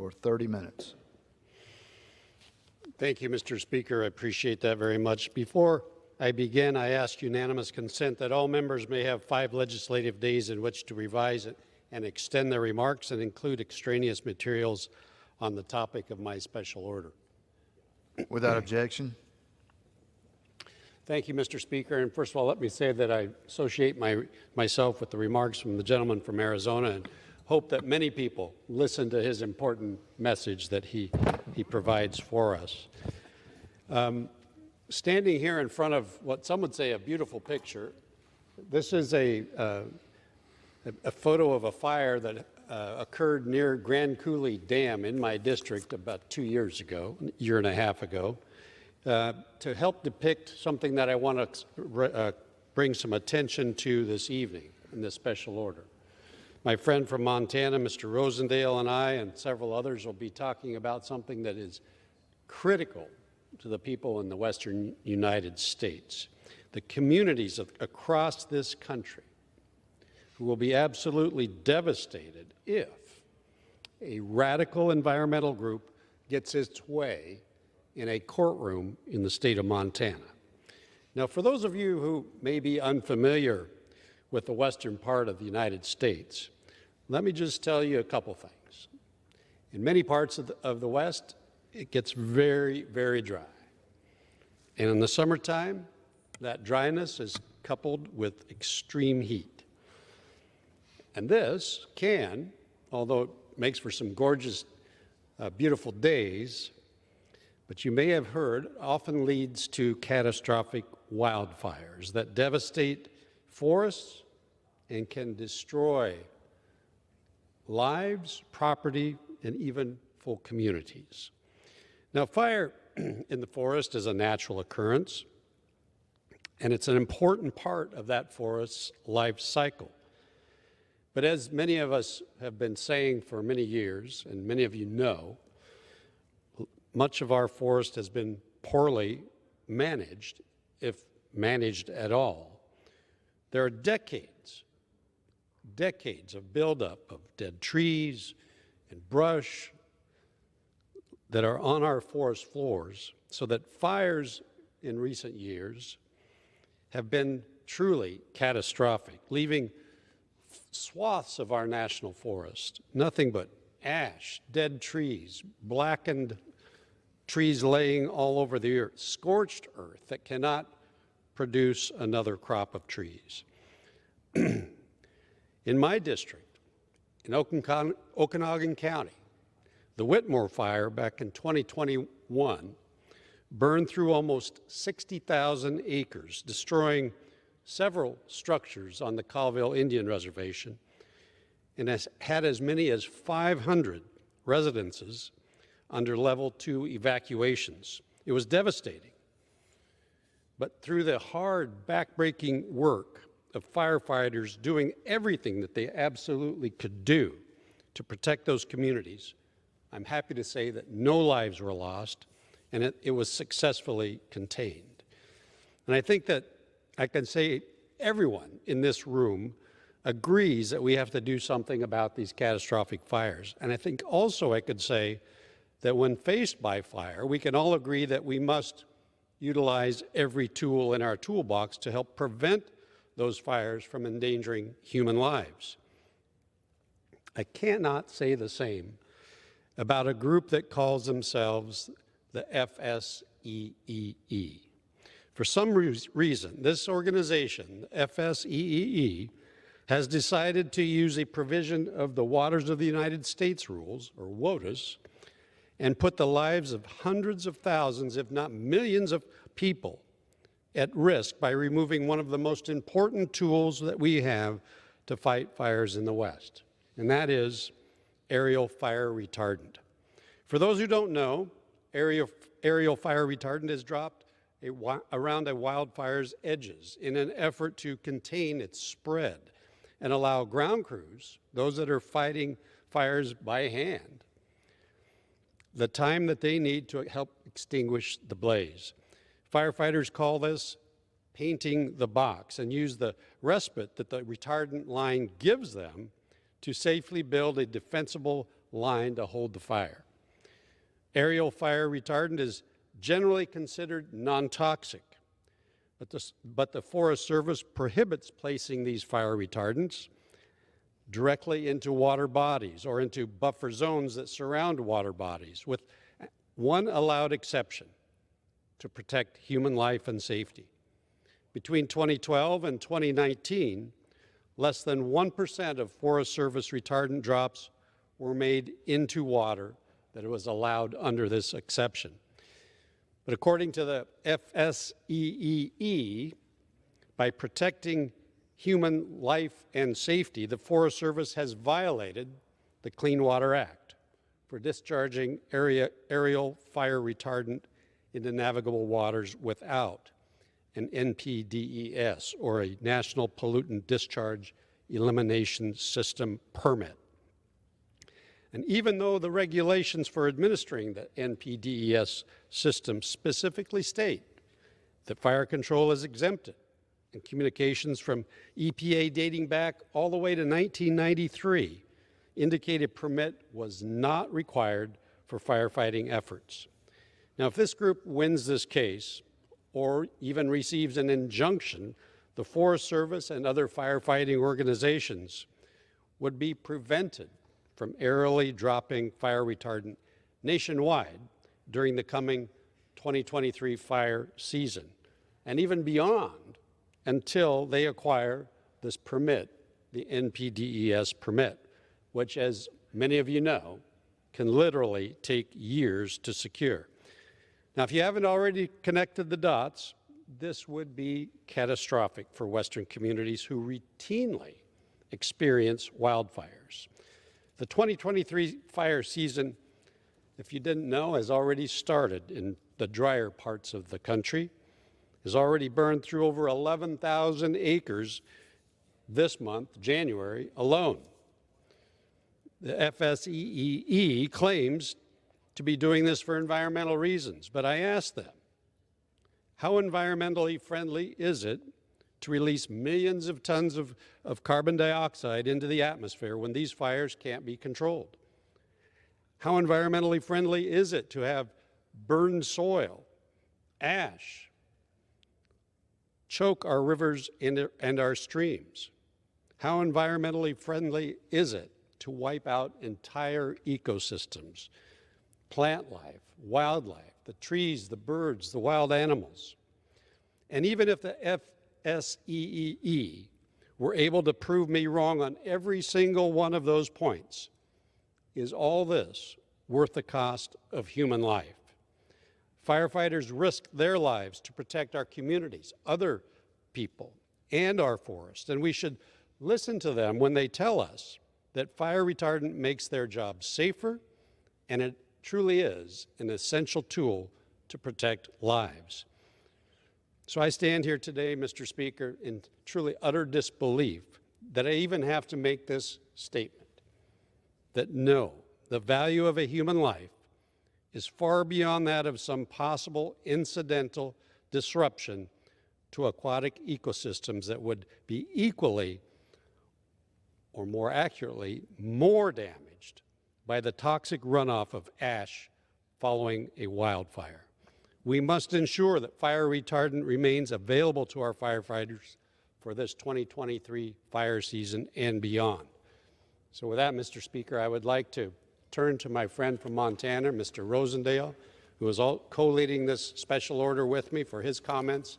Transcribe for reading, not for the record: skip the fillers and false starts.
for 30 minutes. Thank you, Mr. Speaker. I appreciate that very much. Before I begin, I ask unanimous consent that all members may have 5 legislative days in which to revise it and extend their remarks and include extraneous materials on the topic of my special order. Without objection. Thank you, Mr. Speaker. And first of all, let me say that I associate myself with the remarks from the gentleman from Arizona and hope that many people listen to his important message that he provides for us. Standing here in front of what some would say a beautiful picture, this is a photo of a fire that occurred near Grand Coulee Dam in my district about 2 years ago, a year and a half ago, to help depict something that I want to bring some attention to this evening in this special order. My friend from Montana, Mr. Rosendale, and I and several others will be talking about something that is critical to the people in the Western United States, the communities across this country who will be absolutely devastated if a radical environmental group gets its way in a courtroom in the state of Montana. Now, for those of you who may be unfamiliar with the western part of the United States, let me just tell you a couple things. In many parts of the West, it gets very, very dry. And in the summertime, that dryness is coupled with extreme heat. And this can, although it makes for some gorgeous, beautiful days, but you may have heard, often leads to catastrophic wildfires that devastate forests and can destroy lives, property, and even full communities. Now, fire in the forest is a natural occurrence, and it's an important part of that forest's life cycle. But as many of us have been saying for many years, and many of you know, much of our forest has been poorly managed, if managed at all. There are decades of buildup of dead trees and brush that are on our forest floors, so that fires in recent years have been truly catastrophic, leaving swaths of our national forest nothing but ash, dead trees, blackened trees laying all over the earth, scorched earth that cannot produce another crop of trees. In my district, in Okanogan County, the Whitmore fire back in 2021 burned through almost 60,000 acres, destroying several structures on the Colville Indian Reservation, and has had as many as 500 residences under level 2 evacuations. It was devastating. But through the hard, backbreaking work of firefighters doing everything that they absolutely could do to protect those communities, I'm happy to say that no lives were lost, and it was successfully contained. And I think that I can say everyone in this room agrees that we have to do something about these catastrophic fires. And I think also I could say that when faced by fire, we can all agree that we must utilize every tool in our toolbox to help prevent those fires from endangering human lives. I cannot say the same about a group that calls themselves the FSEEE. For some reason, this organization, the FSEEE, has decided to use a provision of the Waters of the United States rules, or WOTUS, and put the lives of hundreds of thousands, if not millions of people at risk by removing one of the most important tools that we have to fight fires in the West, and that is aerial fire retardant. For those who don't know, aerial fire retardant is dropped around a wildfire's edges in an effort to contain its spread and allow ground crews, those that are fighting fires by hand, the time that they need to help extinguish the blaze. Firefighters call this painting the box and use the respite that the retardant line gives them to safely build a defensible line to hold the fire. Aerial fire retardant is generally considered non-toxic, but the Forest Service prohibits placing these fire retardants directly into water bodies or into buffer zones that surround water bodies, with one allowed exception: to protect human life and safety. Between 2012 and 2019, less than 1% of Forest Service retardant drops were made into water that was allowed under this exception. But according to the FSEEE, by protecting human life and safety, the Forest Service has violated the Clean Water Act for discharging aerial fire retardant into navigable waters without an NPDES, or a National Pollutant Discharge Elimination System permit. And even though the regulations for administering the NPDES system specifically state that fire control is exempted, and communications from EPA dating back all the way to 1993 indicate a permit was not required for firefighting efforts. Now, if this group wins this case, or even receives an injunction, the Forest Service and other firefighting organizations would be prevented from aerially dropping fire retardant nationwide during the coming 2023 fire season, and even beyond, until they acquire this permit, the NPDES permit, which, as many of you know, can literally take years to secure. Now, if you haven't already connected the dots, this would be catastrophic for Western communities who routinely experience wildfires. The 2023 fire season, if you didn't know, has already started in the drier parts of the country, has already burned through over 11,000 acres this month, January alone. The FSEEE claims to be doing this for environmental reasons, but I ask them, how environmentally friendly is it to release millions of tons of carbon dioxide into the atmosphere when these fires can't be controlled? How environmentally friendly is it to have burned soil, ash, choke our rivers and our streams? How environmentally friendly is it to wipe out entire ecosystems, plant life, wildlife, the trees, the birds, the wild animals? And even if the FSEEE were able to prove me wrong on every single one of those points, is all this worth the cost of human life? Firefighters risk their lives to protect our communities, other people, and our forests, and we should listen to them when they tell us that fire retardant makes their job safer, and it truly is an essential tool to protect lives. So I stand here today, Mr. Speaker, in truly utter disbelief that I even have to make this statement, that no, the value of a human life is far beyond that of some possible incidental disruption to aquatic ecosystems that would be equally, or more accurately, more damaged by the toxic runoff of ash following a wildfire. We must ensure that fire retardant remains available to our firefighters for this 2023 fire season and beyond. So with that, Mr. Speaker, I would like to turn to my friend from Montana, Mr. Rosendale, who is co-leading this special order with me, for his comments